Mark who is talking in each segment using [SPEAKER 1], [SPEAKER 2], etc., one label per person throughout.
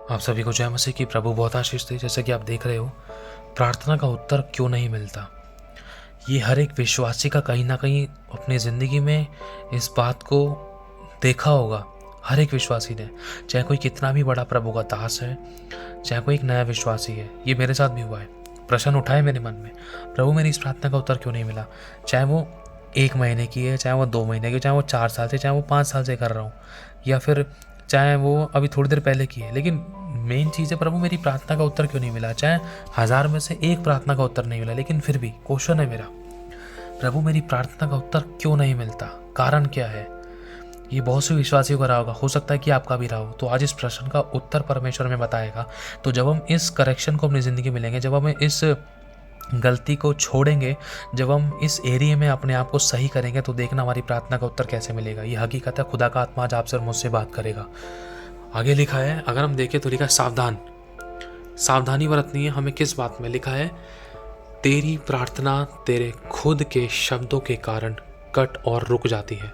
[SPEAKER 1] आप सभी को जय मसीह की। प्रभु बहुत आशीष दे। जैसे कि आप देख रहे हो, प्रार्थना का उत्तर क्यों नहीं मिलता। ये हर एक विश्वासी का कहीं ना कहीं अपनी ज़िंदगी में इस बात को देखा होगा। हर एक विश्वासी ने, चाहे कोई कितना भी बड़ा प्रभु का दास है, चाहे कोई एक नया विश्वासी है। ये मेरे साथ भी हुआ है। प्रश्न उठाए मेरे मन में, प्रभु मेरी इस प्रार्थना का उत्तर क्यों नहीं मिला। चाहे वो 1 महीने की है, चाहे वो 2 महीने की, चाहे वो 4 साल से, चाहे वो 5 साल से कर रहा हूँ, या फिर चाहे वो अभी थोड़ी देर पहले की है। लेकिन मेन चीज़ है, प्रभु मेरी प्रार्थना का उत्तर क्यों नहीं मिला। चाहे 1000 में से एक प्रार्थना का उत्तर नहीं मिला, लेकिन फिर भी क्वेश्चन है मेरा, प्रभु मेरी प्रार्थना का उत्तर क्यों नहीं मिलता, कारण क्या है। ये बहुत से विश्वासियों का रहा होगा, हो सकता है कि आपका भी रहा हो। तो आज इस प्रश्न का उत्तर परमेश्वर में बताएगा। तो जब हम इस करेक्शन को अपनी ज़िंदगी में लेंगे, जब हम इस गलती को छोड़ेंगे, जब हम इस एरिया में अपने आप को सही करेंगे, तो देखना हमारी प्रार्थना का उत्तर कैसे मिलेगा। ये हकीकत है, खुदा का आत्मा आज आपसे और मुझसे बात करेगा। आगे लिखा है, अगर हम देखें तो लिखा है सावधान, सावधानी बरतनी है हमें। किस बात में लिखा है, तेरी प्रार्थना तेरे खुद के शब्दों के कारण कट और रुक जाती है।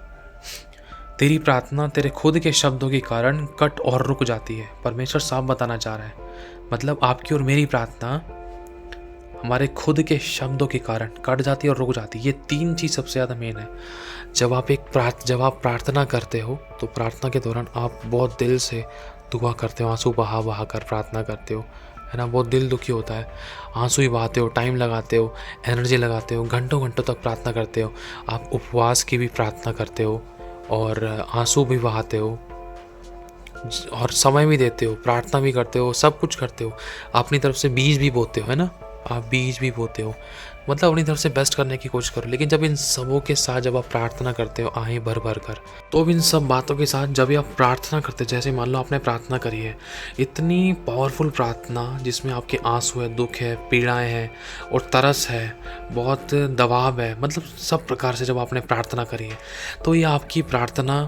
[SPEAKER 1] तेरी प्रार्थना तेरे खुद के शब्दों के कारण कट और रुक जाती है। परमेश्वर साफ बताना चाह रहा है, मतलब आपकी और मेरी प्रार्थना हमारे खुद के शब्दों के कारण कट जाती है और रुक जाती है। ये 3 चीज़ सबसे ज़्यादा मेन है। जब आप प्रार्थना करते हो, तो प्रार्थना के दौरान आप बहुत दिल से दुआ करते हो, आंसू बहा बहा कर प्रार्थना करते हो, है ना। बहुत दिल दुखी होता है, आंसू ही बहाते हो, टाइम लगाते हो, एनर्जी लगाते हो, घंटों घंटों तक प्रार्थना करते हो। आप उपवास की भी प्रार्थना करते हो और आंसू भी बहाते हो और समय भी देते हो, प्रार्थना भी करते हो, सब कुछ करते हो। अपनी तरफ से बीज भी बोते हो, है ना। आप बीज भी बोते हो, मतलब अपनी तरफ से बेस्ट करने की कोशिश करो। लेकिन जब इन सबों के साथ जब आप प्रार्थना करते हो आहें भर भर कर, तो अब इन सब बातों के साथ जब आप प्रार्थना करते हो, जैसे मान लो आपने प्रार्थना करी है, इतनी पावरफुल प्रार्थना जिसमें आपके आंसू है, दुख है, पीड़ाएं हैं और तरस है, बहुत दबाव है, मतलब सब प्रकार से जब आपने प्रार्थना करी है, तो ये आपकी प्रार्थना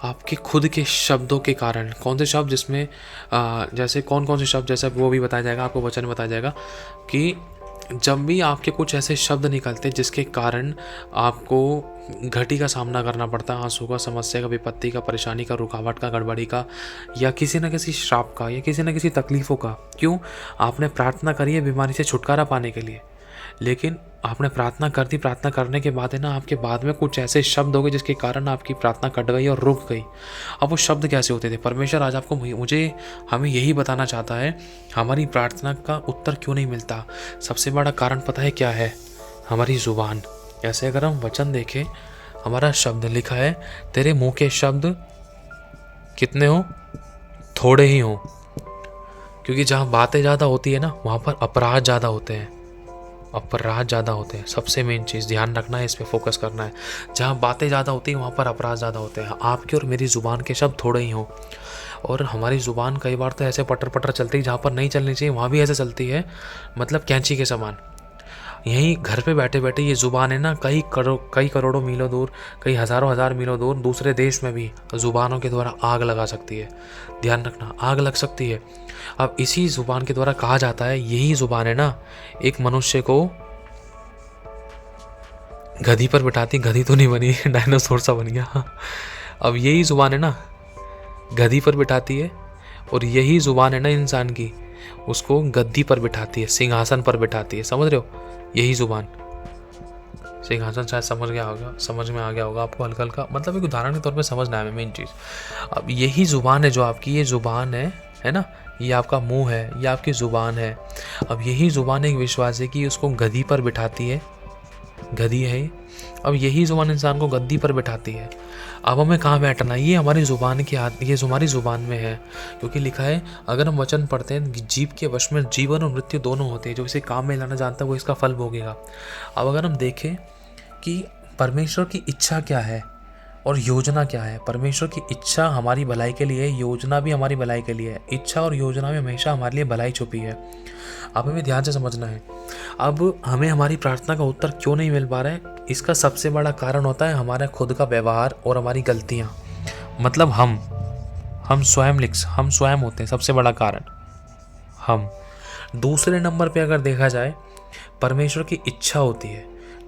[SPEAKER 1] आपके खुद के शब्दों के कारण, कौन से शब्द, जिसमें जैसे कौन कौन से शब्द, जैसे वो भी बताया जाएगा, आपको वचन बताया जाएगा कि जब भी आपके कुछ ऐसे शब्द निकलते जिसके कारण आपको घटी का सामना करना पड़ता है, आंसू का, समस्या का, विपत्ति का, परेशानी का, रुकावट का, गड़बड़ी का, या किसी न किसी श्राप का, या किसी न किसी तकलीफ़ों का। क्यों? आपने प्रार्थना करी है बीमारी से छुटकारा पाने के लिए, लेकिन आपने प्रार्थना कर दी, प्रार्थना करने के बाद है ना, आपके बाद में कुछ ऐसे शब्द हो गए जिसके कारण आपकी प्रार्थना कट गई और रुक गई। अब वो शब्द कैसे होते थे? परमेश्वर आज आपको हमें यही बताना चाहता है, हमारी प्रार्थना का उत्तर क्यों नहीं मिलता। सबसे बड़ा कारण पता है क्या है? हमारी ज़ुबान। ऐसे अगर हम वचन देखें, हमारा शब्द लिखा है, तेरे मुँह के शब्द कितने हो? थोड़े ही हो। क्योंकि जहाँ बातें ज़्यादा होती है ना, वहाँ पर अपराध ज़्यादा होते हैं, अपराध ज़्यादा होते हैं। सबसे मेन चीज़ ध्यान रखना है, इस पे फोकस करना है। जहाँ बातें ज़्यादा होती हैं, वहाँ पर अपराध ज़्यादा होते हैं। आपकी और मेरी ज़ुबान के शब्द थोड़े ही हों, और हमारी ज़ुबान कई बार तो ऐसे पटर पटर चलती है, जहाँ पर नहीं चलनी चाहिए वहाँ भी ऐसे चलती है, मतलब कैंची के समान। यहीं घर पे बैठे बैठे ये ज़ुबान है ना, कई करोड़ों मीलों दूर, कई हज़ारों हज़ार मीलों दूर दूसरे देश में भी ज़ुबानों के द्वारा आग लगा सकती है। ध्यान रखना, आग लग सकती है। अब इसी ज़ुबान के द्वारा कहा जाता है, यही ज़ुबान है ना, एक मनुष्य को गधी पर बिठाती, गधी तो नहीं बनी, डायनासोर सा बन गया। अब यही ज़ुबान है ना, गधी पर बिठाती है, और यही ज़ुबान है ना इंसान की, उसको गद्दी पर बिठाती है, सिंहासन पर बिठाती है। समझ रहे हो? यही ज़ुबान, सिंहासन, शायद समझ में आ गया होगा आपको हल्का हल्का, मतलब एक उदाहरण के तौर पे समझना है मेन चीज़। अब यही ज़ुबान है जो आपकी, ये ज़ुबान है ना, ये आपका मुंह है, ये आपकी ज़ुबान है। अब यही ज़ुबान एक विश्वास है कि उसको गधी पर बिठाती है, गधी है। अब यही ज़ुबान इंसान को गद्दी पर बिठाती है। अब हमें कहाँ बैठना है? ये हमारी ज़ुबान की ये हमारी ज़ुबान में है, क्योंकि लिखा है, अगर हम वचन पढ़ते हैं, जीव के वश में जीवन और मृत्यु दोनों होते हैं, जो इसे काम में लाना जानता है वो इसका फल भोगेगा। अब अगर हम देखें कि परमेश्वर की इच्छा क्या है और योजना क्या है। परमेश्वर की इच्छा हमारी भलाई के लिए है, योजना भी हमारी भलाई के लिए है। इच्छा और योजना में हमेशा हमारे लिए भलाई छुपी है। अब हमें ध्यान से समझना है। अब हमें हमारी प्रार्थना का उत्तर क्यों नहीं मिल पा रहा है? इसका सबसे बड़ा कारण होता है हमारा खुद का व्यवहार और हमारी गलतियाँ। मतलब हम स्वयं होते हैं सबसे बड़ा कारण। हम दूसरे नंबर पे अगर देखा जाए, परमेश्वर की इच्छा होती है।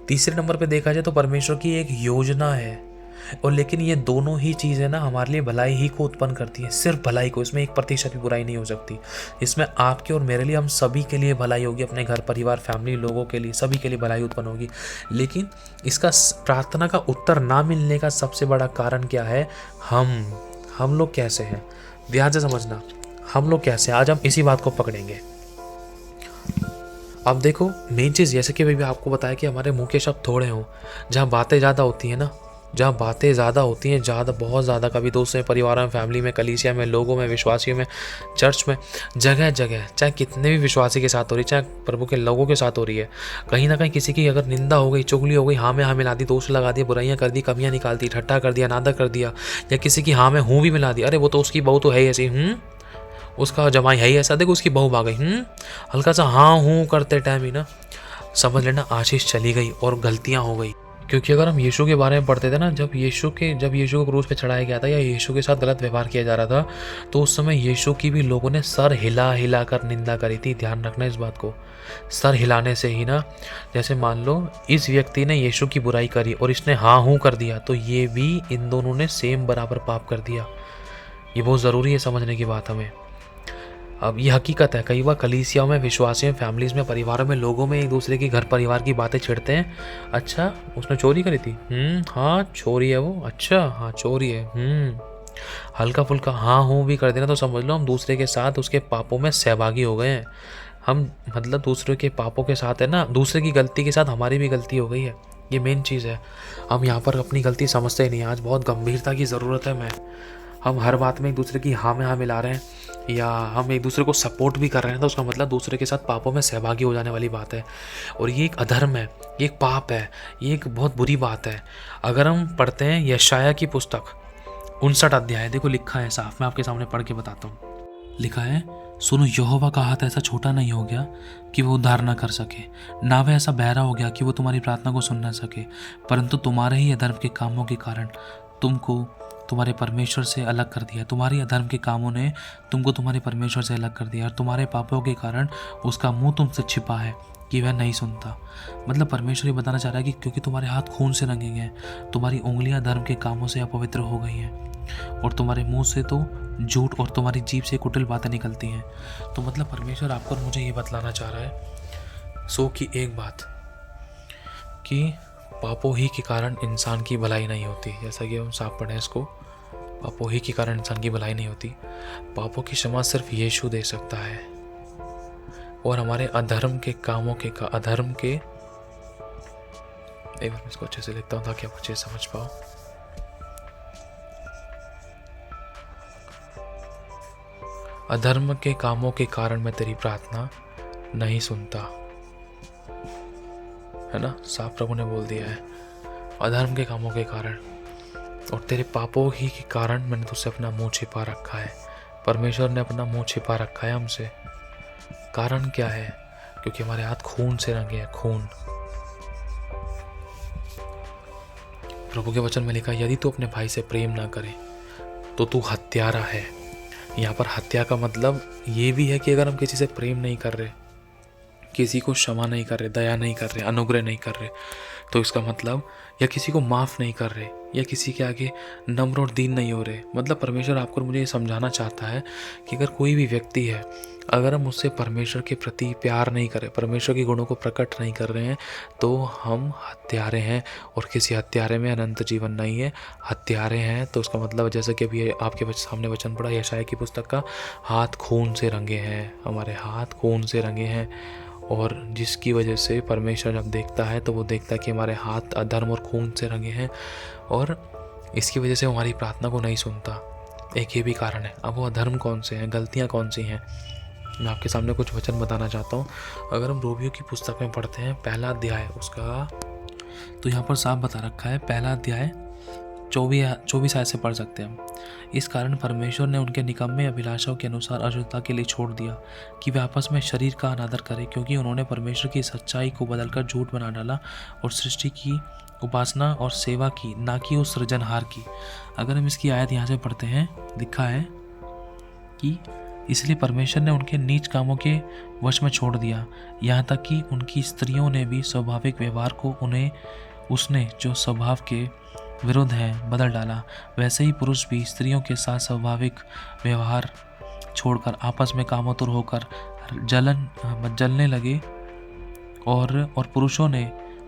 [SPEAKER 1] तीसरे नंबर पे देखा जाए तो परमेश्वर की एक योजना है। और लेकिन ये दोनों ही चीज़ें ना हमारे लिए भलाई ही को उत्पन्न करती हैं, सिर्फ भलाई को। इसमें 1% भी बुराई नहीं हो सकती। इसमें आपके और मेरे लिए, हम सभी के लिए भलाई होगी, अपने घर परिवार फैमिली लोगों के लिए, सभी के लिए भलाई उत्पन्न होगी। लेकिन इसका प्रार्थना का उत्तर ना मिलने का सबसे बड़ा कारण क्या है? हम लोग कैसे हैं? ध्यान से समझना, हम लोग कैसे हैं, आज हम इसी बात को पकड़ेंगे। अब देखो, मेन चीज़ जैसे कि भी आपको बताया कि हमारे मुंह के शब्द थोड़े हों, जहाँ बातें ज़्यादा होती हैं ना, जहाँ बातें ज़्यादा होती हैं, ज़्यादा, बहुत ज़्यादा, कभी दोस्तों में, परिवार में, फैमिली में, कलीसिया में, लोगों में, विश्वासियों में, चर्च में, जगह जगह, चाहे कितने भी विश्वासी के साथ हो रही, चाहे प्रभु के लोगों के साथ हो रही है, कहीं ना कहीं किसी की अगर निंदा हो गई, चुगली हो गई, हाँ में हाँ मिला दी, दोष लगा दिया, बुराइयाँ कर दी, कमियाँ निकाल दी, ठट्ठा कर दिया, नादा कर दिया, या किसी की हाँ में हूँ भी मिला दिया, अरे वो तो उसकी बहू तो है ही ऐसी, उसका जमाई है ही ऐसा, देखो उसकी बहू आ गई, हल्का सा हाँ हूँ करते टाइम ही ना समझ लेना आशीष चली गई और गलतियाँ हो गई। क्योंकि अगर हम यीशु के बारे में पढ़ते थे ना, जब यीशु को क्रूस पे चढ़ाया गया था, या यीशु के साथ गलत व्यवहार किया जा रहा था, तो उस समय यीशु की भी लोगों ने सर हिला हिला कर निंदा करी थी। ध्यान रखना इस बात को। सर हिलाने से ही ना, जैसे मान लो इस व्यक्ति ने यीशु की बुराई करी और इसने हाँ हूँ कर दिया, तो ये भी, इन दोनों ने सेम बराबर पाप कर दिया। ये बहुत ज़रूरी है समझने की बात हमें। अब ये हकीकत है, कई बार कलीसियाओं में, विश्वासियों में, फैमिलीज़ में, परिवारों में, लोगों में एक दूसरे की घर परिवार की बातें छेड़ते हैं। अच्छा, उसने चोरी करी थी, हाँ चोरी है वो, अच्छा हाँ चोरी है, हल्का फुल्का हाँ हूँ भी कर देना तो समझ लो हम दूसरे के साथ उसके पापों में सहभागी हो गए हैं। हम मतलब दूसरे के पापों के साथ है ना, दूसरे की गलती के साथ हमारी भी गलती हो गई है। ये मेन चीज़ है। हम यहाँ पर अपनी गलती समझते ही नहीं। आज बहुत गंभीरता की ज़रूरत है। हम हर बात में एक दूसरे की हाँ में हाँ मिला रहे हैं, या हम एक दूसरे को सपोर्ट भी कर रहे हैं, तो उसका मतलब दूसरे के साथ पापों में सहभागी हो जाने वाली बात है। और ये एक अधर्म है, ये एक पाप है, ये एक बहुत बुरी बात है। अगर हम पढ़ते हैं यशाया की पुस्तक 59 अध्याय, देखो लिखा है साफ, मैं आपके सामने पढ़ के बताता हूँ। लिखा है, सुनो, यहोवा का हाथ ऐसा छोटा नहीं हो गया कि वो उद्धार न कर सके, ना वह ऐसा बहरा हो गया कि वो तुम्हारी प्रार्थना को सुन न सके, परंतु तुम्हारे ही अधर्म के कामों के कारण तुमको तुम्हारे परमेश्वर से अलग कर दिया। तुम्हारी अधर्म के कामों ने तुमको तुम्हारे परमेश्वर से अलग कर दिया, और तुम्हारे पापों के कारण उसका मुंह तुमसे छिपा है कि वह नहीं सुनता। मतलब परमेश्वर ये बताना चाह रहा है कि क्योंकि तुम्हारे हाथ खून से रंगे गए हैं, तुम्हारी उंगलियां धर्म के कामों से अपवित्र हो गई हैं, और तुम्हारे मुंह से तो झूठ और तुम्हारी जीभ से कुटिल बातें निकलती हैं। तो मतलब परमेश्वर आपको और मुझे ये बतलाना चाह रहा है सो कि एक बात, कि पापों ही के कारण इंसान की भलाई नहीं होती। जैसा कि हम साफ पढ़ें इसको, पापों ही के कारण इंसान की भलाई नहीं होती। पापों की क्षमा सिर्फ यीशु दे सकता है, और हमारे अधर्म के कामों के अधर्म के, एक बार इसको अच्छे से लिखता हूँ ताकि आप अच्छे से समझ पाओ। अधर्म के कामों के कारण मैं तेरी प्रार्थना नहीं सुनता, है ना, साफ प्रभु ने बोल दिया है। अधर्म के कामों के कारण और तेरे पापों ही के कारण मैंने तुझसे अपना मुंह छिपा रखा है। परमेश्वर ने अपना मुंह छिपा रखा है हमसे। कारण क्या है? क्योंकि हमारे हाथ खून से रंगे हैं, खून। प्रभु के वचन में लिखा, यदि तू अपने भाई से प्रेम ना करे तो तू हत्यारा है। यहाँ पर हत्या का मतलब ये भी है कि अगर हम किसी से प्रेम नहीं कर रहे, किसी को क्षमा नहीं कर रहे, दया नहीं कर रहे, अनुग्रह नहीं कर रहे, तो इसका मतलब, या किसी को माफ़ नहीं कर रहे, या किसी के आगे नम्र और दीन नहीं हो रहे, मतलब परमेश्वर आपको मुझे ये समझाना चाहता है कि अगर कोई भी व्यक्ति है, अगर हम उससे परमेश्वर के प्रति प्यार नहीं करें, परमेश्वर के गुणों को प्रकट नहीं कर रहे हैं, तो हम हत्यारे हैं। और किसी हत्यारे में अनंत जीवन नहीं है। हत्यारे हैं तो उसका मतलब, जैसे कि अभी आपके सामने वचन पढ़ा यशाया की पुस्तक का, हाथ खून से रंगे हैं, हमारे हाथ खून से रंगे हैं। और जिसकी वजह से परमेश्वर जब देखता है तो वो देखता है कि हमारे हाथ अधर्म और खून से रंगे हैं, और इसकी वजह से हमारी प्रार्थना को नहीं सुनता। एक ये भी कारण है। अब वो अधर्म कौन से हैं, गलतियाँ कौन सी हैं, मैं आपके सामने कुछ वचन बताना चाहता हूँ। अगर हम रोमियो की पुस्तक में पढ़ते हैं पहला अध्याय उसका, तो यहाँ पर साफ बता रखा है, पहला अध्याय 24 आयत से पढ़ सकते हैं हम। इस कारण परमेश्वर ने उनके निकम्मे अभिलाषाओं के अनुसार अशुद्धता के लिए छोड़ दिया कि वे आपस में शरीर का अनादर करें, क्योंकि उन्होंने परमेश्वर की सच्चाई को बदलकर झूठ बना डाला और सृष्टि की उपासना और सेवा की, ना कि उस सृजनहार की। अगर हम इसकी आयत यहाँ से पढ़ते हैं, लिखा है कि इसलिए परमेश्वर ने उनके नीच कामों के वश में छोड़ दिया, यहाँ तक कि उनकी स्त्रियों ने भी स्वाभाविक व्यवहार को उसने जो स्वभाव के विरुद्ध है बदल डाला, वैसे ही पुरुष भी स्त्रियों के साथ स्वाभाविक व्यवहार छोड़कर आपस में कामोतुर होकर जलने लगे और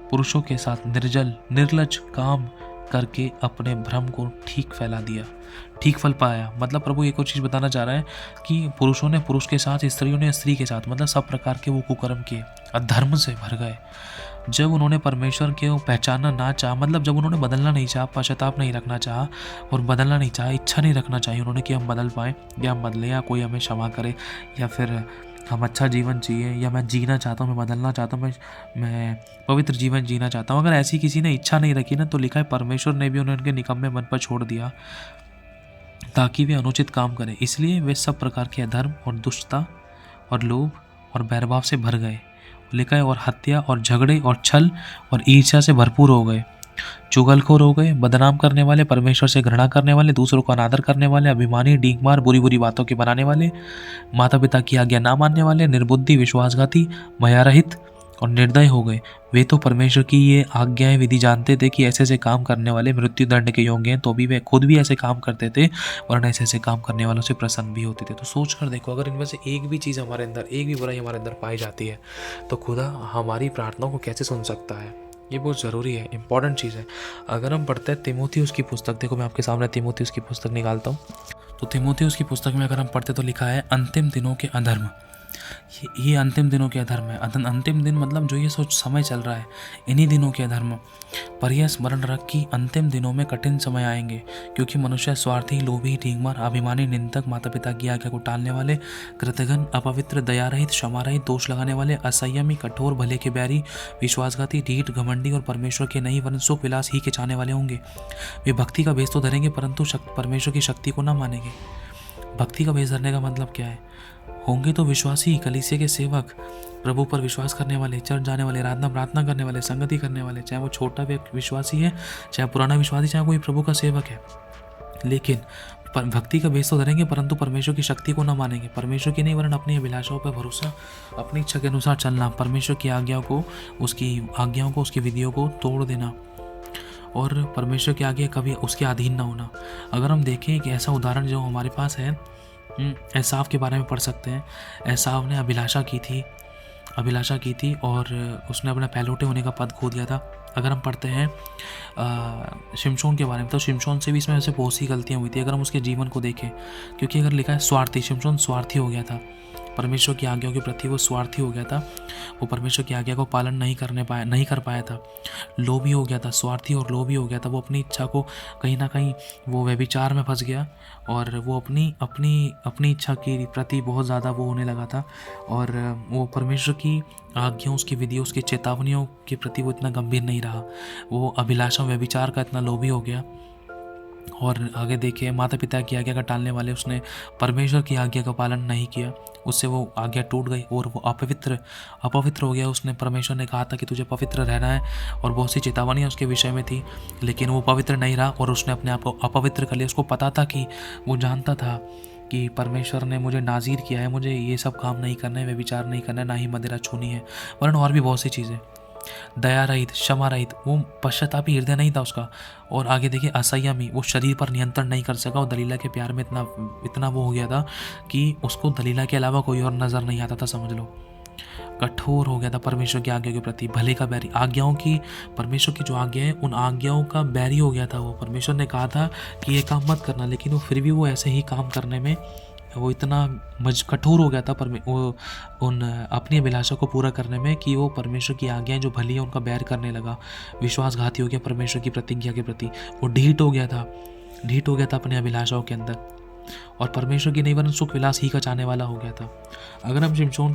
[SPEAKER 1] पुरुषों के साथ निर्लज काम करके अपने भ्रम को ठीक फल पाया। मतलब प्रभु एक और चीज़ बताना चाह रहा है कि पुरुषों ने पुरुष के साथ, स्त्रियों ने स्त्री के साथ, मतलब सब प्रकार के वो कुकर्म किए, अधर्म से भर गए। जब उन्होंने परमेश्वर को पहचानना ना चाहा, मतलब जब उन्होंने बदलना नहीं चाहा, पश्चाताप नहीं रखना चाहा और बदलना नहीं चाहा, इच्छा नहीं रखना चाहिए उन्होंने कि हम बदल पाएँ या हम बदलें या कोई हमें क्षमा करे या फिर हम अच्छा जीवन जिए या मैं जीना चाहता हूँ, मैं बदलना चाहता हूँ, मैं पवित्र जीवन जीना चाहता हूँ, अगर ऐसी किसी ने इच्छा नहीं रखी ना, तो लिखा है परमेश्वर ने भी उन्हें उनके निकम्मे मन पर छोड़ दिया ताकि वे अनुचित काम करें। इसलिए वे सब प्रकार के अधर्म और दुष्टता और लोभ और बैरभाव से भर गए, लिखा है, और हत्या और झगड़े और छल और ईर्ष्या से भरपूर हो गए, चुगलखोर हो गए, बदनाम करने वाले, परमेश्वर से घृणा करने वाले, दूसरों का अनादर करने वाले, अभिमानी, डींगमार, बुरी बुरी बातों के बनाने वाले, माता पिता की आज्ञा ना मानने वाले, निर्बुद्धि, विश्वासघाती, मयारहित और निर्दय हो गए। वे तो परमेश्वर की ये आज्ञाएं विधि जानते थे कि ऐसे ऐसे काम करने वाले मृत्यु दंड के योग्य हैं, तो भी वे खुद भी ऐसे काम करते थे, वरना ऐसे ऐसे काम करने वालों से प्रसन्न भी होते थे। तो सोच कर देखो, अगर इनमें से एक भी चीज़ हमारे अंदर, एक भी बुराई हमारे अंदर पाई जाती है, तो खुदा हमारी प्रार्थनाओं को कैसे सुन सकता है। ये बहुत ज़रूरी है, इंपॉर्टेंट चीज़ है। अगर हम पढ़ते हैं तीमुथियुस की पुस्तक, देखो मैं आपके सामने तीमुथियुस की पुस्तक निकालता हूँ। तो तीमुथियुस की पुस्तक में अगर हम पढ़ते तो लिखा है अंतिम दिनों के अधर्म। ये अंतिम दिनों के अधर्म है। अंतिम दिन मतलब जो ये सोच समय चल रहा है, इन्हीं दिनों के अधर्म। पर यह स्मरण रख कि अंतिम दिनों में कठिन समय आएंगे, क्योंकि मनुष्य स्वार्थी, लोभी, ढींगमार, अभिमानी, निंदक, माता पिता की आज्ञा को टालने वाले, कृतघ्न, अपवित्र, दयारहित, क्षमारहित, दोष लगाने वाले, असंयमी, कठोर, भले के बैरी, विश्वासघाती, ढीठ, घमंडी और परमेश्वर के नहीं वरन सुख विलास ही के चाहने वाले होंगे। वे भक्ति का भेष तो धरेंगे, परंतु परमेश्वर की शक्ति को न मानेंगे। भक्ति का भेष धरने का मतलब क्या है? होंगे तो विश्वासी, कलीसिया के सेवक, प्रभु पर विश्वास करने वाले, चर्च जाने वाले, प्रार्थना करने वाले, संगति करने वाले, चाहे वो छोटा विश्वासी है, चाहे पुराना विश्वासी, चाहे कोई प्रभु का सेवक है। लेकिन भक्ति का भेष तो धरेंगे, परंतु परमेश्वर की शक्ति को न मानेंगे। परमेश्वर की नहीं वरन अपनी अभिलाषाओं पर भरोसा, अपनी इच्छा के अनुसार चलना, परमेश्वर की आज्ञाओं को, उसकी विधियों को तोड़ देना और परमेश्वर की आज्ञा कभी उसके अधीन ना होना। अगर हम देखें कि ऐसा उदाहरण जो हमारे पास है, एसाव के बारे में पढ़ सकते हैं। एसाव ने अभिलाषा की थी और उसने अपना पहलौठे होने का पद खो दिया था। अगर हम पढ़ते हैं शिमशोन के बारे में, तो शिमशोन से भी इसमें ऐसे बहुत सी गलतियाँ हुई थी अगर हम उसके जीवन को देखें। क्योंकि अगर लिखा है स्वार्थी, शिमशोन स्वार्थी हो गया था, परमेश्वर की आज्ञाओं के प्रति वो स्वार्थी हो गया था, वो परमेश्वर की आज्ञा को पालन नहीं कर पाया था, लोभी हो गया था, स्वार्थी और लोभी हो गया था। वो अपनी इच्छा को कहीं ना कहीं वो व्यभिचार में फंस गया और वो अपनी इच्छा के प्रति बहुत ज़्यादा वो होने लगा था और वो परमेश्वर की आज्ञाओं, उसकी विधियों, उसकी चेतावनियों के प्रति वो इतना गंभीर नहीं रहा। वो अभिलाषा व्यभिचार का इतना लोभी हो गया। और आगे देखिए, माता पिता की आज्ञा का टालने वाले, उसने परमेश्वर की आज्ञा का पालन नहीं किया, उससे वो आज्ञा टूट गई और वो अपवित्र हो गया। उसने, परमेश्वर ने कहा था कि तुझे पवित्र रहना है और बहुत सी चेतावनियाँ उसके विषय में थी, लेकिन वो पवित्र नहीं रहा और उसने अपने आप को अपवित्र कर लिया। उसको पता था कि वो जानता था कि परमेश्वर ने मुझे नाज़ीर किया है, मुझे ये सब काम नहीं करना है, व्यभिचार नहीं करना है, ना ही मदिरा छूनी है, वरन और भी बहुत सी चीज़ें। दया रहित, क्षमा रहित, वो पश्चातापी हृदय नहीं था उसका। और आगे देखिए, असंयमी, वो शरीर पर नियंत्रण नहीं कर सका और दलीला के प्यार में इतना वो हो गया था कि उसको दलीला के अलावा कोई और नज़र नहीं आता था, समझ लो। कठोर हो गया था परमेश्वर की आज्ञा के प्रति, भले का बैरी, परमेश्वर की जो आज्ञा है उन आज्ञाओं का बैरी हो गया था वो। परमेश्वर ने कहा था कि ये काम मत करना, लेकिन वो फिर भी वो ऐसे ही काम करने में वो इतना कठोर हो गया था उन अपनी अभिलाषा को पूरा करने में कि वो परमेश्वर की आज्ञाएं जो भली है उनका बैर करने लगा। विश्वासघाती हो गया परमेश्वर की प्रतिज्ञा के प्रति, वो ढीठ हो गया था अपनी अभिलाषाओं के अंदर और परमेश्वर की नहीं वरन सुख विलास ही का चाहने वाला हो गया था। अगर हम शिमशोन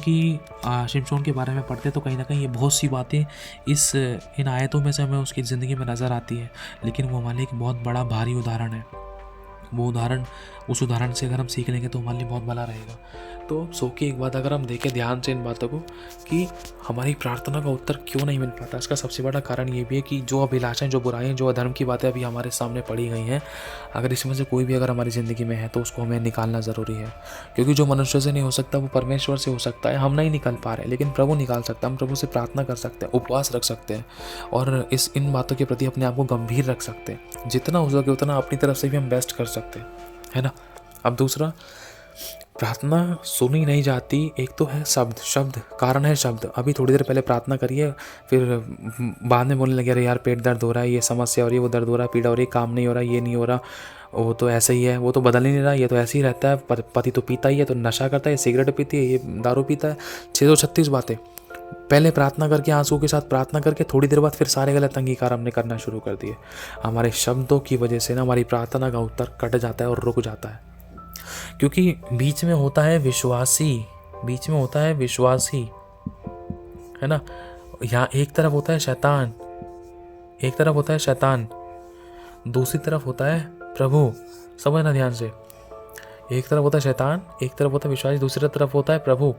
[SPEAKER 1] के बारे में पढ़ते तो कहीं ना कहीं ये बहुत सी बातें इन आयतों में से हमें उसकी ज़िंदगी में नज़र आती है, लेकिन वो हमारे एक बहुत बड़ा भारी उदाहरण है। उस उदाहरण से अगर हम सीख लेंगे तो हमारे लिए बहुत भला रहेगा। तो सो की एक बात अगर हम देखें ध्यान से इन बातों को कि हमारी प्रार्थना का उत्तर क्यों नहीं मिल पाता, इसका सबसे बड़ा कारण ये भी है कि जो अभिलाषाएं, जो बुराइयां, जो अधर्म की बातें अभी हमारे सामने पड़ी गई हैं, अगर इसमें से कोई भी अगर हमारी ज़िंदगी में है तो उसको हमें निकालना ज़रूरी है। क्योंकि जो मनुष्य से नहीं हो सकता वो परमेश्वर से हो सकता है। हम नहीं निकाल पा रहे लेकिन प्रभु निकाल सकता है। हम प्रभु से प्रार्थना कर सकते हैं, उपवास रख सकते हैं और इन बातों के प्रति अपने आप को गंभीर रख सकते हैं। जितना हो सके उतना अपनी तरफ से भी हम बेस्ट कर सकते हैं, है ना। अब दूसरा, प्रार्थना सुनी नहीं जाती। एक तो है शब्द कारण है शब्द। अभी थोड़ी देर पहले प्रार्थना करिए, फिर बाद में बोलने लगे अरे यार पेट दर्द हो रहा है, ये समस्या हो रही है, वो दर्द हो रहा है, पीड़ा हो रही है, काम नहीं हो रहा, ये नहीं हो रहा, वो तो ऐसे ही है, वो तो बदल ही नहीं रहा, ये तो ऐसे ही रहता है, पति तो पीता ही है, तो नशा करता है, सिगरेट पीती है, ये दारू पीता है। 636 बातें। पहले प्रार्थना करके, आंसू के साथ प्रार्थना करके, थोड़ी देर बाद फिर सारे गलत अंगीकार हमने करना शुरू कर दिए। हमारे शब्दों की वजह से ना हमारी प्रार्थना का उत्तर कट जाता है और रुक जाता है। क्योंकि बीच में होता है विश्वासी, है ना। यहाँ एक तरफ होता है शैतान, दूसरी तरफ होता है प्रभु। समझना ध्यान से, एक तरफ होता है शैतान, एक तरफ होता है विश्वासी, दूसरी तरफ होता है प्रभु।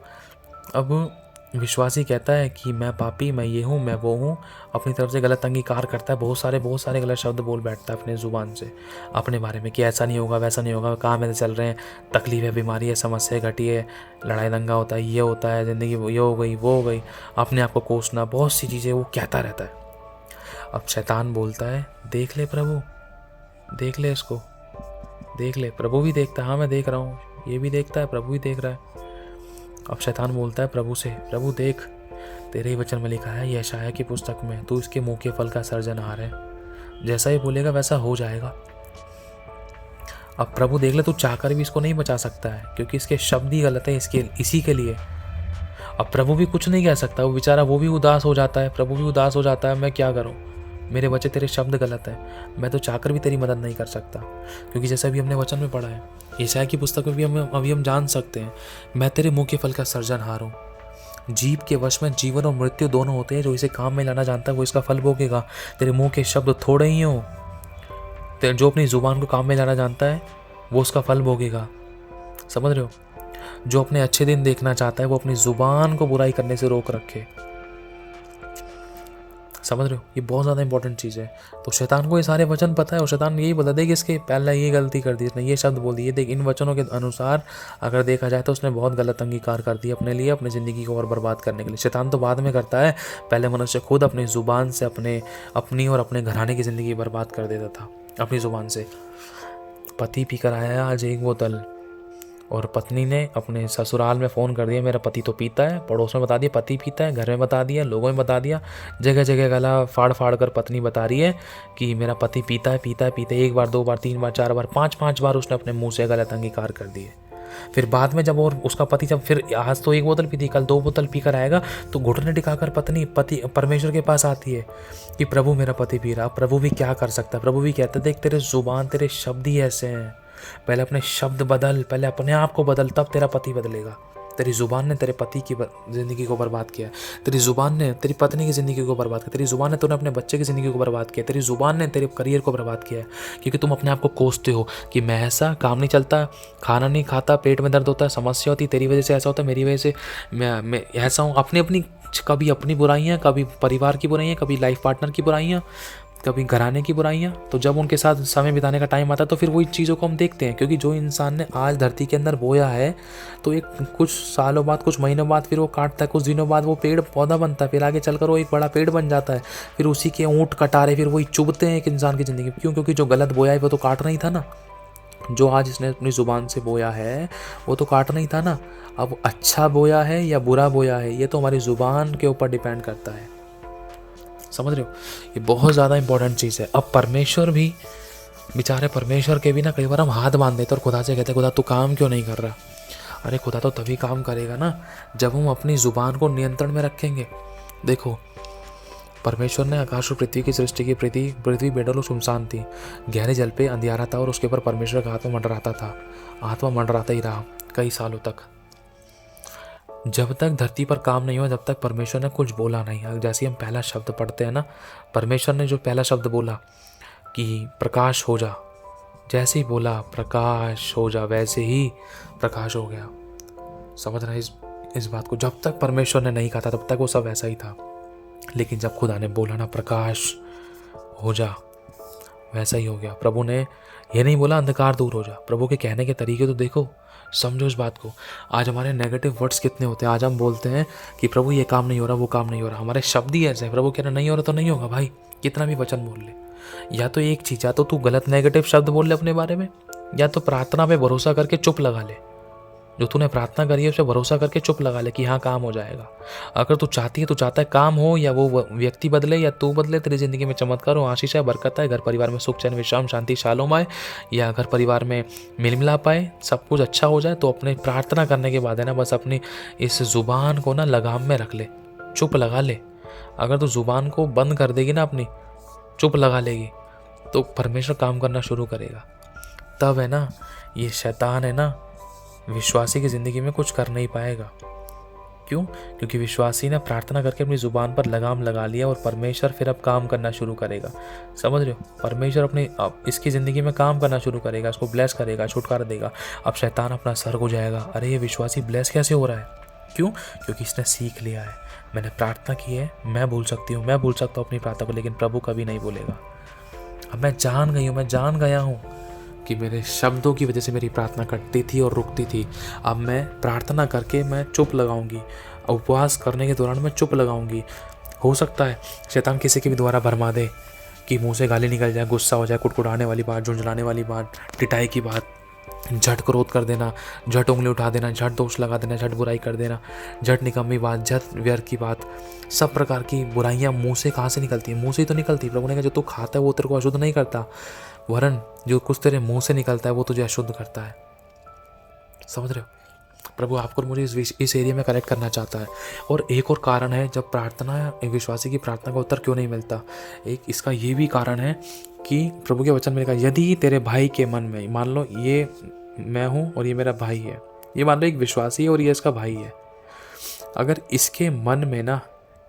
[SPEAKER 1] अब विश्वासी कहता है कि मैं पापी, मैं ये हूँ, मैं वो हूँ, अपनी तरफ से गलत अंगीकार करता है, बहुत सारे गलत शब्द बोल बैठता है अपने ज़ुबान से अपने बारे में कि ऐसा नहीं होगा, वैसा नहीं होगा, काम ऐसे चल रहे हैं, तकलीफ है, बीमारी है, समस्या घटी है, लड़ाई दंगा होता है, ये होता है, ज़िंदगी ये हो गई, वो हो गई, अपने आप को कोसना, बहुत सी चीज़ें वो कहता रहता है। अब शैतान बोलता है देख ले प्रभु, देख ले इसको, देख ले। प्रभु भी देखता है, हाँ मैं देख रहा हूँ, ये भी देखता है, प्रभु भी देख रहा है। अब शैतान बोलता है प्रभु से, प्रभु देख, तेरे ही वचन में लिखा है यशायाह की पुस्तक में, तू इसके मुंह के फल का सर्जनहार है, जैसा ही बोलेगा वैसा हो जाएगा। अब प्रभु देख ले, तू चाहकर भी इसको नहीं बचा सकता है क्योंकि इसके शब्द ही गलत है इसी के लिए। अब प्रभु भी कुछ नहीं कह सकता, वो बेचारा वो भी उदास हो जाता है, प्रभु भी उदास हो जाता है, मैं क्या करूँ, मेरे बच्चे तेरे शब्द गलत है, मैं तो चाहकर भी तेरी मदद नहीं कर सकता। क्योंकि जैसा भी हमने वचन में पढ़ा है, यशायाह की पुस्तक में भी हम जान सकते हैं, मैं तेरे मुंह के फल का सर्जनहार हूँ। जीभ के वश में जीवन और मृत्यु दोनों होते हैं, जो इसे काम में लाना जानता है वो इसका फल भोगेगा। तेरे मुंह के शब्द थोड़े ही हो, जो अपनी जुबान को काम में लाना जानता है वो उसका फल भोगेगा। समझ रहे हो। जो अपने अच्छे दिन देखना चाहता है वो अपनी जुबान को बुराई करने से रोक रखे। समझ रहे हो, ये बहुत ज़्यादा इंपॉर्टेंट चीज़ है। तो शैतान को ये सारे वचन पता है और शैतान यही बता दे कि इसके पहले ये गलती कर दी इसने, ये शब्द बोल दिए, देख इन वचनों के अनुसार अगर देखा जाए तो उसने बहुत गलत अंगीकार कर दिया अपने लिए, अपनी ज़िंदगी को और बर्बाद करने के लिए। शैतान तो बाद में करता है, पहले मनुष्य खुद अपनी ज़ुबान से अपनी और अपने घराने की ज़िंदगी बर्बाद कर देता था अपनी ज़ुबान से। पति पी कर आया आज 1 बोतल और पत्नी ने अपने ससुराल में फ़ोन कर दिया मेरा पति तो पीता है, पड़ोस में बता दिया पति पीता है, घर में बता दिया, लोगों में बता दिया, जगह जगह गला फाड़ फाड़ कर पत्नी बता रही है कि मेरा पति पीता है। 1 बार 2 बार 3 बार 4 बार 5 बार उसने अपने मुंह से गलत अंगीकार कर दिए। फिर बाद में जब और उसका पति जब फिर आज तो 1 बोतल पीती, कल 2 बोतल पी कर आएगा तो घुटने टिकाकर पति परमेश्वर के पास आती है कि प्रभु मेरा पति पी रहा। प्रभु भी क्या कर सकता है, प्रभु भी कहता है देख तेरे जुबान तेरे शब्द ही ऐसे हैं, पहले अपने शब्द बदल, पहले अपने आप को बदल, तब तेरा पति बदलेगा। तेरी जुबान ने तेरे पति की ज़िंदगी को बर्बाद किया, तेरी जुबान ने तेरी पत्नी की ज़िंदगी को बर्बाद किया, तेरी जुबान ने तूने अपने बच्चे की ज़िंदगी को बर्बाद किया, तेरी जुबान ने तेरे करियर को बर्बाद किया है। क्योंकि तुम अपने आप को कोसते हो कि मैं ऐसा, काम नहीं चलता, खाना नहीं खाता, पेट में दर्द होता है, समस्या होती, तेरी वजह से ऐसा होता है, मेरी वजह से मैं ऐसा हूँ। अपनी कभी अपनी बुराइयाँ, कभी परिवार की बुराइयाँ, कभी लाइफ पार्टनर की बुराइयाँ, कभी घराने की बुराइयाँ। तो जब उनके साथ समय बिताने का टाइम आता है तो फिर वही चीज़ों को हम देखते हैं। क्योंकि जो इंसान ने आज धरती के अंदर बोया है तो एक कुछ सालों बाद, कुछ महीनों बाद फिर वो काटता है, कुछ दिनों बाद वो पेड़ पौधा बनता है, फिर आगे चलकर वो एक बड़ा पेड़ बन जाता है। फिर उसी के ऊँट कटारे फिर वही चुभते हैं एक इंसान की ज़िंदगी में। क्यों? क्योंकि जो गलत बोया है वो तो काटना ही था ना। जो आज इसने अपनी ज़ुबान से बोया है वो तो काटना ही था ना। अब अच्छा बोया है या बुरा बोया है ये तो हमारी ज़ुबान के ऊपर डिपेंड करता है। समझ रहे हो, ये बहुत ज़्यादा इंपॉर्टेंट चीज़ है। अब परमेश्वर भी बेचारे, परमेश्वर के भी ना कई बार हम हाथ बांध देते और खुदा से कहते खुदा तू काम क्यों नहीं कर रहा। अरे खुदा तो तभी काम करेगा ना जब हम अपनी ज़ुबान को नियंत्रण में रखेंगे। देखो परमेश्वर ने आकाश और पृथ्वी की सृष्टि की, पृथ्वी बेडल और सुनसान थी, गहरे जल पे अंधियारा था और उसके ऊपर परमेश्वर का आत्मा मंडराता था। आत्मा मंडराता ही रहा कई सालों तक, जब तक धरती पर काम नहीं हुआ, जब तक परमेश्वर ने कुछ बोला नहीं। जैसे हम पहला शब्द पढ़ते हैं ना, परमेश्वर ने जो पहला शब्द बोला कि प्रकाश हो जा, जैसे ही बोला प्रकाश हो जा, वैसे ही प्रकाश हो गया। समझ रहे इस बात को? जब तक परमेश्वर ने नहीं कहा था तब तक वो सब ऐसा ही था, लेकिन जब खुदा ने बोला ना प्रकाश हो जा, वैसा ही हो गया। प्रभु ने ये नहीं बोला अंधकार दूर हो जा। प्रभु के कहने के तरीके तो देखो, समझो इस बात को। आज हमारे नेगेटिव वर्ड्स कितने होते हैं। आज हम बोलते हैं कि प्रभु ये काम नहीं हो रहा, वो काम नहीं हो रहा। हमारे शब्द ही ऐसे हैं। प्रभु कह रहे नहीं हो रहा तो नहीं होगा भाई, कितना भी वचन बोल ले। या तो एक चीज़, या तो तू गलत नेगेटिव शब्द बोल ले अपने बारे में, या तो प्रार्थना पे भरोसा करके चुप लगा ले। जो तूने प्रार्थना करी है उस पर भरोसा करके चुप लगा ले कि हाँ काम हो जाएगा। अगर तू चाहती है, तू चाहता है काम हो, या वो व्यक्ति बदले या तू बदले, तेरी ज़िंदगी में चमत्कार हो, आशीष है, बरकत है, घर परिवार में सुख चैन विश्राम शांति शालोम आए, या घर परिवार में मिल मिलाप आए, सब कुछ अच्छा हो जाए, तो अपने प्रार्थना करने के बाद है ना बस अपनी इस ज़ुबान को ना लगाम में रख ले, चुप लगा ले। अगर तू ज़ुबान को बंद कर देगी ना, अपनी चुप लगा लेगी, तो परमेश्वर काम करना शुरू करेगा। तब है ना ये शैतान है ना विश्वासी की ज़िंदगी में कुछ कर नहीं पाएगा। क्यों? क्योंकि विश्वासी ने प्रार्थना करके अपनी ज़ुबान पर लगाम लगा लिया, और परमेश्वर फिर अब काम करना शुरू करेगा। समझ रहे हो? परमेश्वर अपनी इसकी ज़िंदगी में काम करना शुरू करेगा, इसको ब्लेस करेगा, छुटकारा देगा। अब शैतान अपना सर हो जाएगा, अरे ये विश्वासी ब्लेस कैसे हो रहा है? क्यों? क्योंकि इसने सीख लिया है, मैंने प्रार्थना की है, मैं भूल सकती हूँ, मैं भूल सकता हूँ अपनी प्रार्थना को, लेकिन प्रभु कभी नहीं भूलेगा। अब मैं जान गई हूँ, मैं जान गया हूँ कि मेरे शब्दों की वजह से मेरी प्रार्थना कटती थी और रुकती थी। अब मैं प्रार्थना करके मैं चुप लगाऊंगी, उपवास करने के दौरान मैं चुप लगाऊंगी। हो सकता है शैतान किसी के भी द्वारा भरमा दे कि मुंह से गाली निकल जाए, गुस्सा हो जाए, कुटकुटाने वाली बात, झुंझलाने वाली बात, टिटाई की बात, झट क्रोध कर देना, झट उंगली उठा देना, झट दोष लगा देना, झट बुराई कर देना, झट निकम्मी बात, झट व्यर्थ की बात। सब प्रकार की बुराइयां मुंह से कहाँ से निकलती हैं? मुंह से ही तो निकलती है। प्रभु ने कहा जो तू खाता है वो तेरे को अशुद्ध नहीं करता, वरन जो कुछ तेरे मुंह से निकलता है वो तुझे अशुद्ध करता है। समझ रहे हो? प्रभु आपको और मुझे इस एरिया में करेक्ट करना चाहता है। और एक और कारण है जब प्रार्थना, एक विश्वासी की प्रार्थना का उत्तर क्यों नहीं मिलता, एक इसका ये भी कारण है कि प्रभु के वचन में लिखा, यदि तेरे भाई के मन में, मान लो ये मैं हूँ और ये मेरा भाई है, ये मान लो एक विश्वासी है और ये इसका भाई है, अगर इसके मन में ना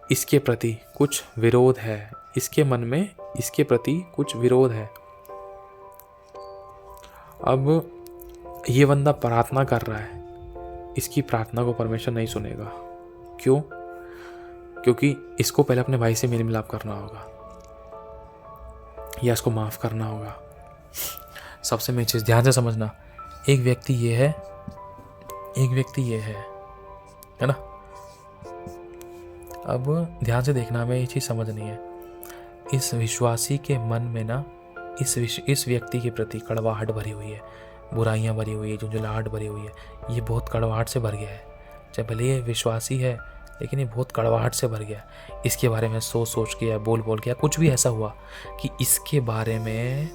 [SPEAKER 1] इसके प्रति कुछ विरोध है, इसके मन में इसके प्रति कुछ विरोध है, अब ये बंदा प्रार्थना कर रहा है, इसकी प्रार्थना को परमेश्वर नहीं सुनेगा। क्यों? क्योंकि इसको पहले अपने भाई से मेल मिलाप करना होगा, या इसको माफ़ करना होगा। सबसे मेन चीज़ ध्यान से समझना, एक व्यक्ति ये है, एक व्यक्ति ये है ना। अब ध्यान से देखना, हमें ये चीज़ समझनी है, इस विश्वासी के मन में ना इस व्यक्ति के प्रति कड़वाहट भरी हुई है, बुराइयां भरी हुई है, झुंझलाहट भरी हुई है। ये बहुत कड़वाहट से भर गया है। चाहे भले ये विश्वासी है, लेकिन ये बहुत कड़वाहट से भर गया। इसके बारे में सोच के या बोल के या कुछ भी ऐसा हुआ कि इसके बारे में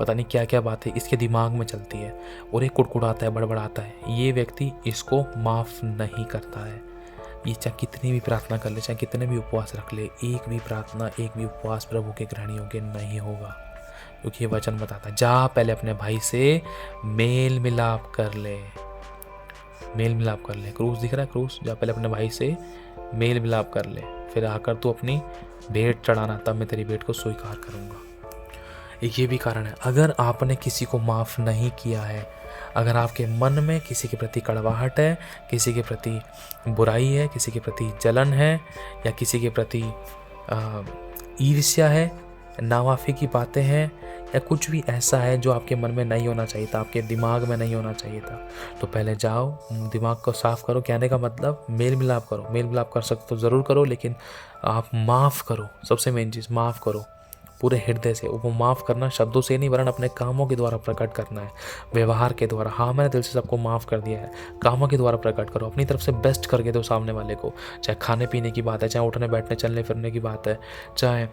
[SPEAKER 1] पता नहीं क्या क्या बातें इसके दिमाग में चलती है, और ये कुड़कुड़ाता है, बड़बड़ाता है। ये व्यक्ति इसको माफ़ नहीं करता है। ये चाहे कितनी भी प्रार्थना कर ले, चाहे कितने भी उपवास रख ले, एक भी प्रार्थना, एक भी उपवास प्रभु के ग्रहण योग्य नहीं होगा। क्योंकि ये वचन बताता है, जा पहले अपने भाई से मेल मिलाप कर ले, मेल मिलाप कर ले। क्रूस दिख रहा है? क्रूस, जा पहले अपने भाई से मेल मिलाप कर ले, फिर आकर तू अपनी भेंट चढ़ाना, तब मैं तेरी भेंट को स्वीकार करूँगा। एक ये भी कारण है, अगर आपने किसी को माफ़ नहीं किया है, अगर आपके मन में किसी के प्रति कड़वाहट है, किसी के प्रति बुराई है, किसी के प्रति जलन है, या किसी के प्रति ईर्ष्या है, नावाफी की बातें हैं, या कुछ भी ऐसा है जो आपके मन में नहीं होना चाहिए था, आपके दिमाग में नहीं होना चाहिए था, तो पहले जाओ दिमाग को साफ करो। कहने का मतलब मेल मिलाप करो। मेल मिलाप कर सकते तो ज़रूर करो, लेकिन आप माफ़ करो। सबसे मेन चीज़ माफ़ करो पूरे हृदय से। वो माफ़ करना शब्दों से नहीं, वरन अपने कामों के द्वारा प्रकट करना है, व्यवहार के द्वारा। हाँ, मैंने दिल से सबको माफ़ कर दिया है, कामों के द्वारा प्रकट करो। अपनी तरफ से बेस्ट करके दो सामने वाले को। चाहे खाने पीने की बात है, चाहे उठने बैठने चलने फिरने की बात है, चाहे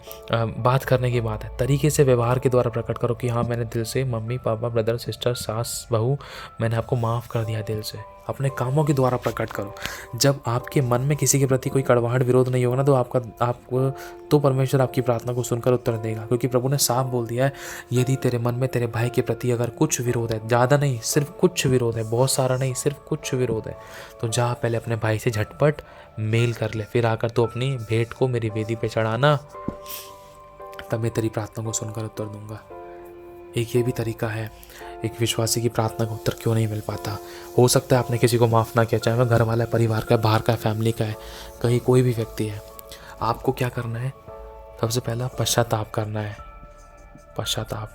[SPEAKER 1] बात करने की बात है, तरीके से व्यवहार के द्वारा प्रकट करो कि हाँ, मैंने दिल से मम्मी पापा ब्रदर सिस्टर सास बहू, मैंने आपको माफ़ कर दिया दिल से। अपने कामों के द्वारा प्रकट करो। जब आपके मन में किसी के प्रति कोई कड़वाहट विरोध नहीं होगा ना, तो तो परमेश्वर आपकी प्रार्थना को सुनकर उत्तर देगा। क्योंकि प्रभु ने साफ बोल दिया है, यदि तेरे मन में तेरे भाई के प्रति अगर कुछ विरोध है, ज़्यादा नहीं, सिर्फ कुछ विरोध है, बहुत सारा नहीं, सिर्फ कुछ विरोध है, तो जा पहले अपने भाई से झटपट मेल कर ले, फिर आकर तो अपनी भेंट को मेरी वेदी पे चढ़ाना, तब मैं तेरी प्रार्थना को सुनकर उत्तर दूंगा। एक ये भी तरीका है, एक विश्वासी की प्रार्थना का उत्तर क्यों नहीं मिल पाता। हो सकता है आपने किसी को माफ़ ना किया, चाहे वह घर वाला है, परिवार का है, बाहर का है, फैमिली का है, कहीं कोई भी व्यक्ति है। आपको क्या करना है, सबसे पहला पश्चाताप करना है। पश्चाताप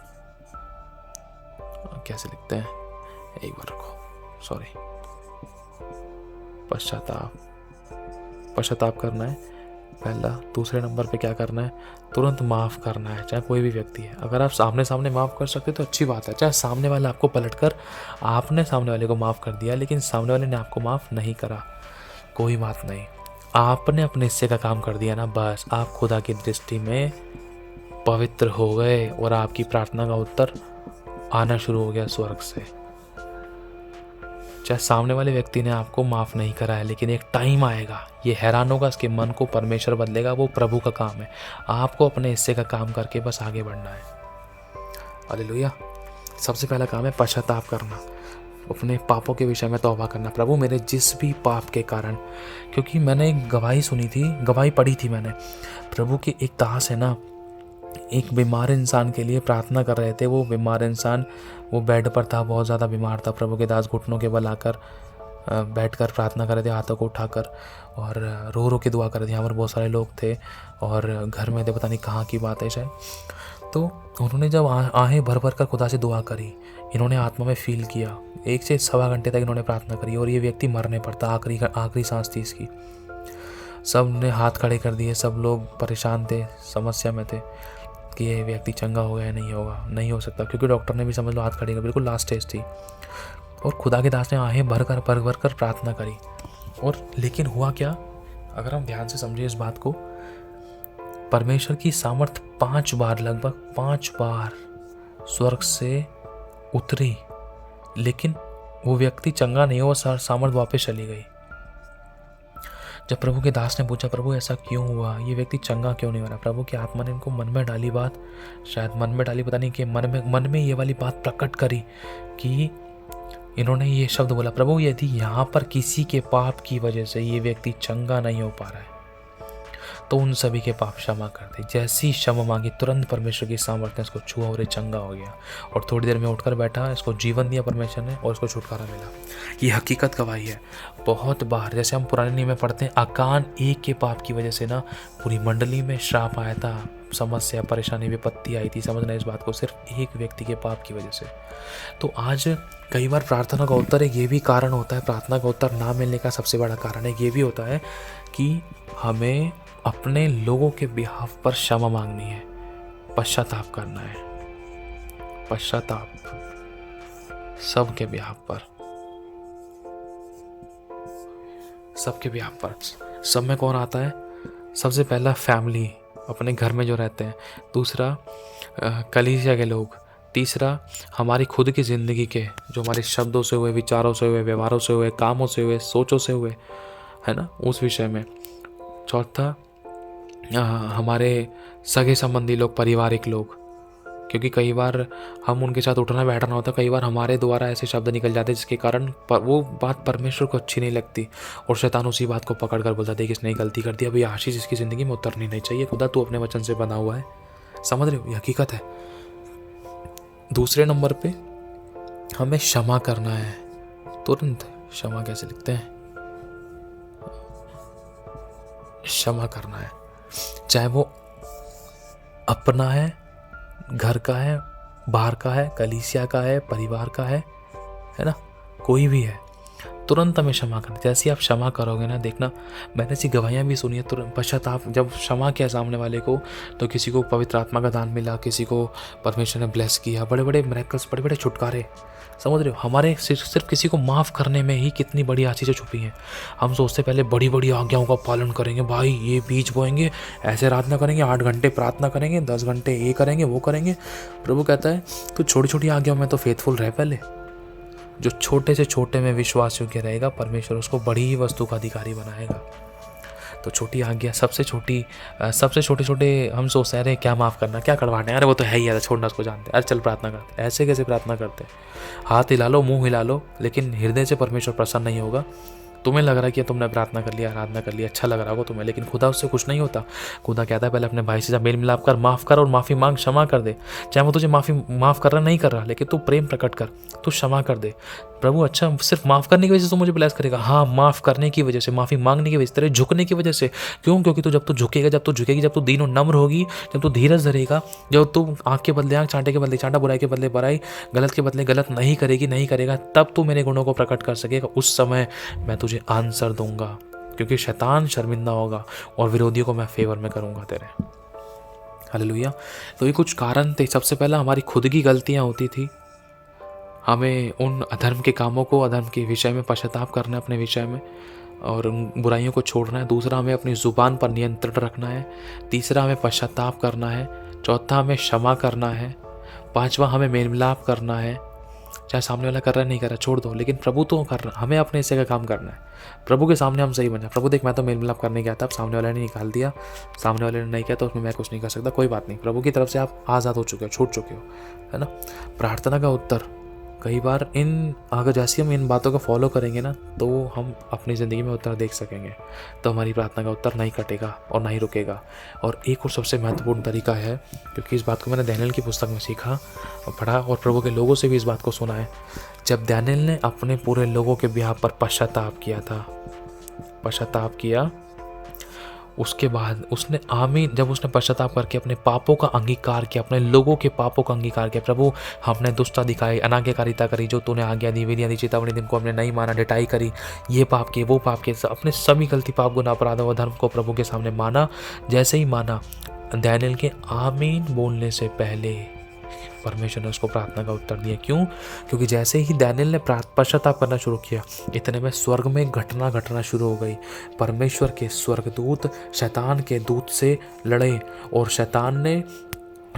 [SPEAKER 1] कैसे लिखते हैं, एक बार रुको, सॉरी, पश्चाताप करना है पहला। दूसरे नंबर पे क्या करना है, तुरंत माफ़ करना है, चाहे कोई भी व्यक्ति है। अगर आप सामने सामने माफ़ कर सकते तो अच्छी बात है। चाहे सामने वाला आपको पलटकर, आपने सामने वाले को माफ़ कर दिया लेकिन सामने वाले ने आपको माफ़ नहीं करा, कोई बात नहीं, आपने अपने हिस्से का काम कर दिया ना, बस आप खुदा की दृष्टि में पवित्र हो गए और आपकी प्रार्थना का उत्तर आना शुरू हो गया स्वर्ग से। चाहे सामने वाले व्यक्ति ने आपको माफ़ नहीं करा है, लेकिन एक टाइम आएगा, ये हैरान होगा, इसके मन को परमेश्वर बदलेगा, वो प्रभु का काम है। आपको अपने हिस्से का काम करके बस आगे बढ़ना है। हालेलुया। सबसे पहला काम है पश्चाताप करना, अपने पापों के विषय में तौबा करना। प्रभु मेरे जिस भी पाप के कारण, क्योंकि मैंने एक गवाही सुनी थी, गवाही पढ़ी थी मैंने, प्रभु की एक दास है ना, एक बीमार इंसान के लिए प्रार्थना कर रहे थे। वो बीमार इंसान वो बेड पर था, बहुत ज़्यादा बीमार था। प्रभु के दास घुटनों के बल आकर बैठकर प्रार्थना कर रहे थे, हाथों को उठाकर, और रो रो के दुआ कर रहे थे। यहाँ पर बहुत सारे लोग थे और घर में थे, पता नहीं कहाँ की बात है शायद। तो उन्होंने जब आहें भर भर कर खुदा से दुआ करी, इन्होंने आत्मा में फील किया, 1 से सवा घंटे तक इन्होंने प्रार्थना करी और ये व्यक्ति मरने पर था, आखिरी सांस थी इसकी। सब ने हाथ खड़े कर दिए, सब लोग परेशान थे, समस्या में थे कि ये व्यक्ति चंगा हो गया, नहीं होगा, नहीं हो सकता, क्योंकि डॉक्टर ने भी समझ लो हाथ खड़े कर, बिल्कुल लास्ट स्टेज थी। और खुदा के दास ने आहें भर कर प्रार्थना करी। और लेकिन हुआ क्या, अगर हम ध्यान से समझे इस बात को, परमेश्वर की सामर्थ 5 बार, लगभग 5 बार स्वर्ग से उतरी, लेकिन वो व्यक्ति चंगा नहीं हुआ, सामर्थ वापस चली गई। जब प्रभु के दास ने पूछा, प्रभु ऐसा क्यों हुआ, ये व्यक्ति चंगा क्यों नहीं हो रहा, प्रभु की आत्मा ने इनको मन में डाली बात, शायद मन में डाली, पता नहीं कि मन में ये वाली बात प्रकट करी कि इन्होंने ये शब्द बोला, प्रभु यदि यहाँ पर किसी के पाप की वजह से ये व्यक्ति चंगा नहीं हो पा रहा है तो उन सभी के पाप क्षमा कर दे। जैसी क्षमा मांगी, तुरंत परमेश्वर की सामर्थ्य ने इसको छुआ और ये चंगा हो गया और थोड़ी देर में उठकर बैठा, इसको जीवन दिया परमेश्वर ने और इसको छुटकारा मिला। ये हकीकत गवाही है। बहुत बार जैसे हम पुराने नियम में पढ़ते हैं, अकान एक के पाप की वजह से ना पूरी मंडली में श्राप आया था, समस्या, परेशानी, विपत्ति आई थी। समझना इस बात को, सिर्फ एक व्यक्ति के पाप की वजह से। तो आज कई बार प्रार्थना का उत्तर एक ये भी कारण होता है, प्रार्थना का उत्तर ना मिलने का सबसे बड़ा कारण एक ये भी होता है कि हमें अपने लोगों के बिहाफ पर क्षमा मांगनी है, पश्चाताप करना है, पश्चाताप सबके बिहाफ पर, सबके बिहाफ पर। सब में कौन आता है, सबसे पहला फैमिली, अपने घर में जो रहते हैं, दूसरा कलीसिया के लोग, तीसरा हमारी खुद की ज़िंदगी के, जो हमारे शब्दों से हुए, विचारों से हुए, व्यवहारों से हुए, कामों से हुए, सोचों से हुए, है ना, उस विषय में। चौथा हमारे सगे संबंधी लोग, पारिवारिक लोग, क्योंकि कई बार हम उनके साथ उठना बैठना होता है, कई बार हमारे द्वारा ऐसे शब्द निकल जाते हैं जिसके कारण वो बात परमेश्वर को अच्छी नहीं लगती और शैतान उसी बात को पकड़ कर बोलता है, किसने ही गलती कर दी, अभी आशीष इसकी ज़िंदगी में उतरनी नहीं चाहिए, खुदा तू अपने वचन से बना हुआ है। समझ रहे हो, ये हकीकत है। दूसरे नंबर पे हमें क्षमा करना है, तुरंत। क्षमा कैसे लिखते हैं, क्षमा करना है, चाहे वो अपना है, घर का है, बाहर का है, कलीसिया का है, परिवार का है ना, कोई भी है, तुरंत हमें क्षमा करना। जैसे आप क्षमा करोगे ना, देखना, मैंने ऐसी गवाहियाँ भी सुनी है, तुरंत पश्चाताप, जब क्षमा किया सामने वाले को तो किसी को पवित्र आत्मा का दान मिला, किसी को परमेश्वर ने ब्लेस किया, बड़े बड़े मिरेकल्स, बड़े बड़े छुटकारे। समझ रहे हो, हमारे सिर्फ किसी को माफ़ करने में ही कितनी बड़ी आशीषें छुपी हैं। हम सोचते पहले बड़ी बड़ी आज्ञाओं का पालन करेंगे, भाई ये बीज बोएंगे, ऐसे प्रार्थना करेंगे, 8 घंटे प्रार्थना करेंगे, 10 घंटे ये करेंगे, वो करेंगे। प्रभु कहता है तो छोटी छोटी आज्ञाओं में तो फेथफुल रह पहले। जो छोटे से छोटे में विश्वास योग्य रहेगा, परमेश्वर उसको बड़ी ही वस्तु का अधिकारी बनाएगा। तो छोटी आज्ञा, सबसे छोटे छोटे हम सोचते हैं, अरे क्या माफ़ करना, क्या कड़वाना है, अरे वो तो है ही, यार छोड़ना, उसको जानते हैं, अरे चल प्रार्थना करते। ऐसे कैसे प्रार्थना करते, हाथ हिला लो, मुंह हिला लो, लेकिन हृदय से परमेश्वर प्रसन्न नहीं होगा तुम्हें लग रहा है कि तुमने प्रार्थना कर लिया, आराधना कर लिया, अच्छा लग रहा होगा तुम्हें, लेकिन खुदा उससे खुश नहीं होता। खुदा कहता है पहले अपने भाई से मेल मिलाप कर, माफ़ कर और माफ़ी मांग, क्षमा कर दे। चाहे वो तुझे माफ़ कर रहा नहीं कर रहा, लेकिन तू प्रेम प्रकट कर, तू क्षमा कर दे। प्रभु अच्छा सिर्फ माफ़ करने की वजह से तू मुझे ब्लेस करेगा? हाँ, माफ़ करने की वजह से, माफ़ी मांगने की वजह से, तेरे झुकने की वजह से। क्यों? क्योंकि तू जब तू झुकेगा, जब तू झुकेगी, जब तू दीन और नम्र होगी, जब तू धीरज धरेगा, जब तू आँख के बदले आँख, चांटे के बदले चांटा, बुराई के बदले बुराई, गलत के बदले गलत नहीं करेगा, तब तू मेरे गुणों को प्रकट कर सकेगा। उस समय मैं तुझे आंसर दूंगा, क्योंकि शैतान शर्मिंदा होगा और विरोधियों को मैं फेवर में करूंगा तेरे। हालेलुया। तो ये कुछ कारण थे। सबसे पहला हमारी खुद की गलतियां होती थी, हमें उन अधर्म के कामों को, अधर्म के विषय में पश्चाताप करना है, अपने विषय में, और उन बुराइयों को छोड़ना है। दूसरा, हमें अपनी ज़ुबान पर नियंत्रण रखना है। तीसरा, हमें पश्चाताप करना है। चौथा, हमें क्षमा करना है। पांचवा, हमें मेल मिलाप करना है। चाहे सामने वाला कर रहा है नहीं कर रहा, छोड़ दो, लेकिन प्रभु तो कर रहा, हमें अपने हिस्से का काम करना है। प्रभु के सामने हम सही बने। प्रभु देख, मैं तो मेल मिलाप करने गया था, अब सामने वाले ने निकाल दिया, सामने वाले ने नहीं किया, तो उसमें मैं कुछ नहीं कर सकता, कोई बात नहीं। प्रभु की तरफ से आप आज़ाद हो चुके हो, छूट चुके हो, है ना। प्रार्थना का उत्तर कई बार अगर जैसे हम इन बातों को फॉलो करेंगे ना, तो हम अपनी ज़िंदगी में उत्तर देख सकेंगे, तो हमारी प्रार्थना का उत्तर नहीं कटेगा और नहीं रुकेगा। और एक और सबसे महत्वपूर्ण तरीका है, क्योंकि इस बात को मैंने दानियेल की पुस्तक में सीखा और पढ़ा, और प्रभु के लोगों से भी इस बात को सुना है। जब दानियेल ने अपने पूरे लोगों के बिहाफ पर पश्चाताप किया, उसके बाद उसने जब उसने पश्चाताप करके अपने पापों का अंगीकार किया, अपने लोगों के पापों का अंगीकार किया, प्रभु हमने दुष्टता दिखाई, अनाज्ञाकारिता करी, जो तूने आज्ञा दी, विधियां दी, चेतावनी दी, को हमने नहीं माना, ढिठाई करी, ये पाप किए, वो पाप किए, अपने सभी गलती, पाप, गुनाह, अपराध व धर्म को प्रभु के सामने माना। जैसे ही माना, दानियेल के आमीन बोलने से पहले परमेश्वर ने उसको प्रार्थना का उत्तर दिया। क्यों? क्योंकि जैसे ही दानियेल ने पश्चाताप करना शुरू किया, इतने में स्वर्ग में घटना शुरू हो गई। परमेश्वर के स्वर्गदूत शैतान के दूत से लड़े, और शैतान ने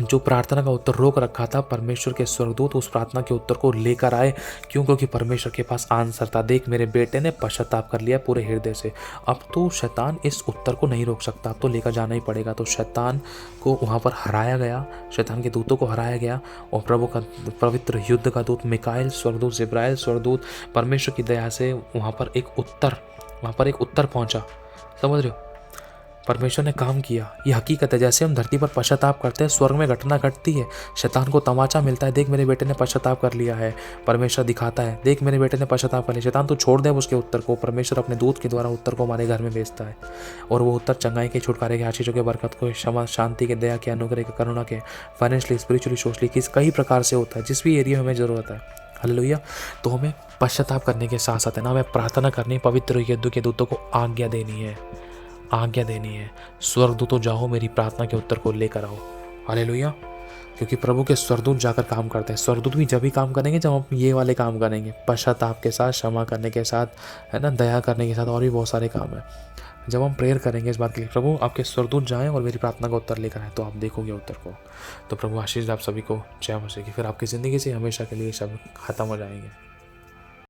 [SPEAKER 1] जो प्रार्थना का उत्तर रोक रखा था, परमेश्वर के स्वर्गदूत उस प्रार्थना के उत्तर को लेकर आए। क्यों? क्योंकि परमेश्वर के पास आंसर था। देख, मेरे बेटे ने पश्चाताप कर लिया पूरे हृदय से। अब तो शैतान इस उत्तर को नहीं रोक सकता, अब तो लेकर जाना ही पड़ेगा। तो शैतान को वहाँ पर हराया गया, शैतान के दूतों को हराया गया, और प्रभु का पवित्र युद्ध का दूत मिकाएल स्वर्गदूत, जिब्राइल स्वर्गदूत, परमेश्वर की दया से वहाँ पर एक उत्तर पहुँचा। समझ रहे हो? परमेश्वर ने काम किया। ये हकीकत है। जैसे हम धरती पर पश्चाताप करते हैं, स्वर्ग में घटना घटती है, शैतान को तमाचा मिलता है। देख, मेरे बेटे ने पश्चाताप कर लिया है। परमेश्वर दिखाता है, देख, मेरे बेटे ने पश्चाताप कर लिया। शैतान तो छोड़ दे उसके उत्तर को, परमेश्वर अपने दूत के द्वारा उत्तर को हमारे घर में भेजता है, और वो उत्तर चंगाई के, छुटकारे के, आशीषों के, बरकत को, क्षमा, शांति के, दया के, अनुग्रह के, करुणा के, फाइनेंशियली, स्पिरिचुअली, सोशली, कई प्रकार से होता है, जिस भी एरिया में हमें ज़रूरत है। हालेलुया। तो हमें पश्चाताप करने के साथ साथ है ना, हमें प्रार्थना करनी, पवित्र युद्ध के दूतों को आज्ञा देनी है। स्वर्गदूतों जाओ, मेरी प्रार्थना के उत्तर को लेकर आओ। हालेलुया। क्योंकि प्रभु के स्वर्गदूत जाकर काम करते हैं। स्वर्गदूत भी जब भी काम करेंगे जब हम ये वाले काम करेंगे, पश्चाताप के साथ, क्षमा करने के साथ, है ना, दया करने के साथ, और भी बहुत सारे काम हैं। जब हम प्रेयर करेंगे इस बात के लिए, प्रभु आपके स्वर्गदूत जाएं और मेरी प्रार्थना का उत्तर लेकर आए, तो आप देखोगे उत्तर को। तो प्रभु आशीष आप सभी को, जय मसीह की। फिर आपकी ज़िंदगी से हमेशा के लिए सब खत्म हो जाएंगे।